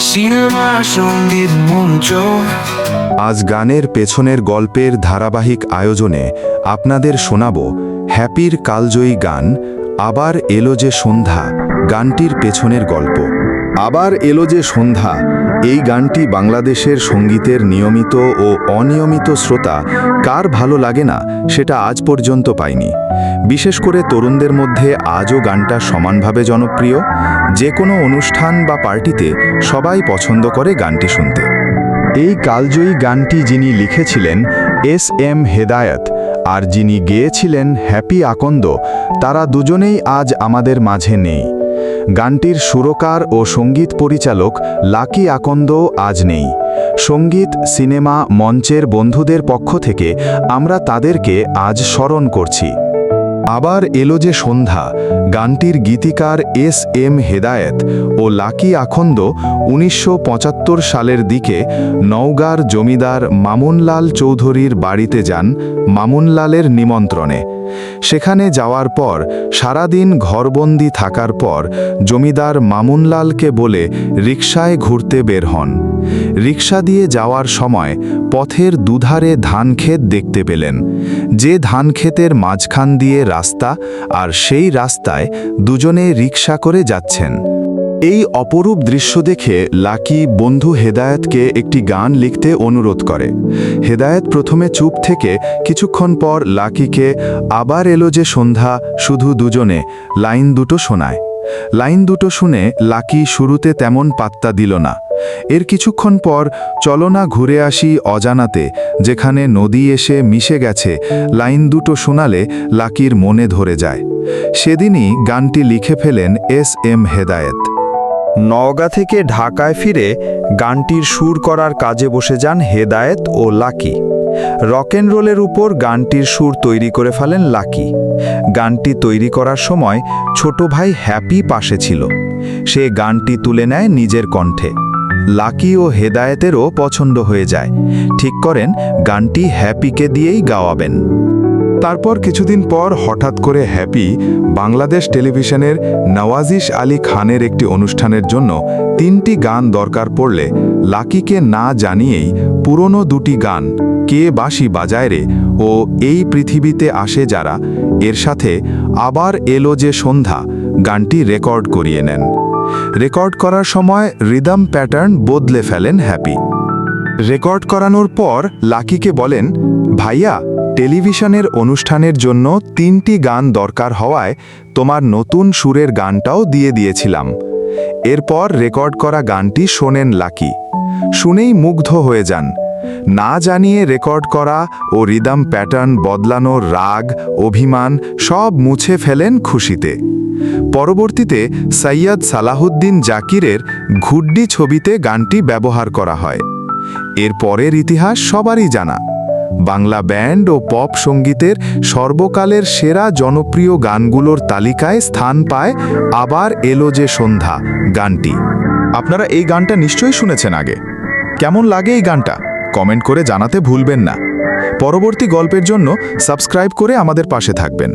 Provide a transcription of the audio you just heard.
Cinema সঙ্গীত মঞ্চ। আজ গানের পেছনের গল্পের ধারাবাহিক আয়োজনে আপনাদের শোনাব হ্যাপির কালজয়ী গান আবার এলো যে সন্ধ্যা গানটির পেছনের গল্প। আবার এলো যে সন্ধ্যা এই গানটি বাংলাদেশের সঙ্গীতের নিয়মিত ও অনিয়মিত শ্রোতা কার ভালো লাগে না সেটা আজ পর্যন্ত পায়নি। বিশেষ করে তরুণদের মধ্যে আজও গানটা সমানভাবে জনপ্রিয়। যে কোনো অনুষ্ঠান বা পার্টিতে সবাই পছন্দ করে গানটি শুনতে। এই কালজয়ী গানটি যিনি লিখেছিলেন এস.এম. হেদায়েত আর যিনি গেয়েছিলেন হ্যাপি আকন্দ, তারা দুজনেই আজ আমাদের মাঝে নেই। গানটির সুরকার ও সঙ্গীত পরিচালক লাকি আকন্দও আজ নেই। সঙ্গীত, সিনেমা, মঞ্চের বন্ধুদের পক্ষ থেকে আমরা তাদেরকে আজ স্মরণ করছি। আবার এলো যে সন্ধ্যা গানটির গীতিকার এস.এম. হেদায়েত ও লাকি আকন্দ ১৯৭৫ সালের দিকে নওগাঁর জমিদার মামুনলাল চৌধুরীর বাড়িতে যান মামুনলালের নিমন্ত্রণে। সেখানে যাওয়ার পর সারাদিন ঘরবন্দি থাকার পর জমিদার মামুনলালকে বলে রিকশায় ঘুরতে বের হন। রিকশা দিয়ে যাওয়ার সময় পথের দুধারে ধানক্ষেত দেখতে পেলেন। যে ধানক্ষেতের মাঝখান দিয়ে রাস্তা, আর সেই রাস্তায় দুজনে রিকশা করে যাচ্ছেন। এই অপরূপ দৃশ্য দেখে লাকি বন্ধু হেদায়েতকে একটি গান লিখতে অনুরোধ করে। হেদায়েত প্রথমে চুপ থেকে কিছুক্ষণ পর লাকিকে আবার এলো যে সন্ধ্যা শুধু দুজনে লাইন দুটো শোনায়। লাইন দুটো শুনে লাকি শুরুতে তেমন পাত্তা দিল না। এর কিছুক্ষণ পর চলো না ঘুরে আসি অজানাতে যেখানে নদী এসে মিশে গেছে লাইন দুটো শোনালে লাকির মনে ধরে যায়। সেদিনই গানটি লিখে ফেলেন এস.এম. হেদায়েত। নওগাঁ থেকে ঢাকায় ফিরে গানটির সুর করার কাজে বসে যান হেদায়েত ও লাকি। রক'ন'রোলের উপর গানটির সুর তৈরি করে ফেলেন লাকি। গানটি তৈরি করার সময় ছোট ভাই হ্যাপি পাশে ছিল। সে গানটি তুলে নেয় নিজের কণ্ঠে। লাকি ও হেদায়েতেরও পছন্দ হয়ে যায়। ঠিক করেন গানটি হ্যাপিকে দিয়েই গাওয়াবেন। তারপর কিছুদিন পর হঠাৎ করে হ্যাপি বাংলাদেশ টেলিভিশনের নওয়াজিশ আলী খানের একটি অনুষ্ঠানের জন্য 3টি গান দরকার পড়লে লাকিকে না জানিয়েই পুরনো 2টি গান কে বাঁশি বাজায় রে ও এই পৃথিবীতে আসে যারা এর সাথে আবার এলো যে সন্ধ্যা গানটি রেকর্ড করিয়ে নেন। রেকর্ড করার সময় রিদম প্যাটার্ন বদলে ফেলেন হ্যাপি। রেকর্ড করানোর পর লাকিকে বলেন, ভাইয়া টেলিভিশনের অনুষ্ঠানের জন্য 3টি গান দরকার হওয়ায় তোমার নতুন সুরের গানটাও দিয়ে দিয়েছিলাম। এরপর রেকর্ড করা গানটি শোনেন লাকি। শুনেই মুগ্ধ হয়ে যান। না জানিয়ে রেকর্ড করা ও রিদম প্যাটার্ন বদলানোর রাগ, অভিমান সব মুছে ফেলেন খুশিতে। পরবর্তীতে সৈয়দ সালাহুদ্দিন জাকিরের ঘুড্ডি ছবিতে গানটি ব্যবহার করা হয়। এর পরের ইতিহাস সবারই জানা। বাংলা ব্যান্ড ও পপ সঙ্গীতের সর্বকালের সেরা জনপ্রিয় গানগুলোর তালিকায় স্থান পায় আবার এলো যে সন্ধ্যা গানটি। আপনারা এই গানটা নিশ্চয়ই শুনেছেন আগে। কেমন লাগে এই গানটা কমেন্ট করে জানাতে ভুলবেন না। পরবর্তী গল্পের জন্য সাবস্ক্রাইব করে আমাদের পাশে থাকবেন।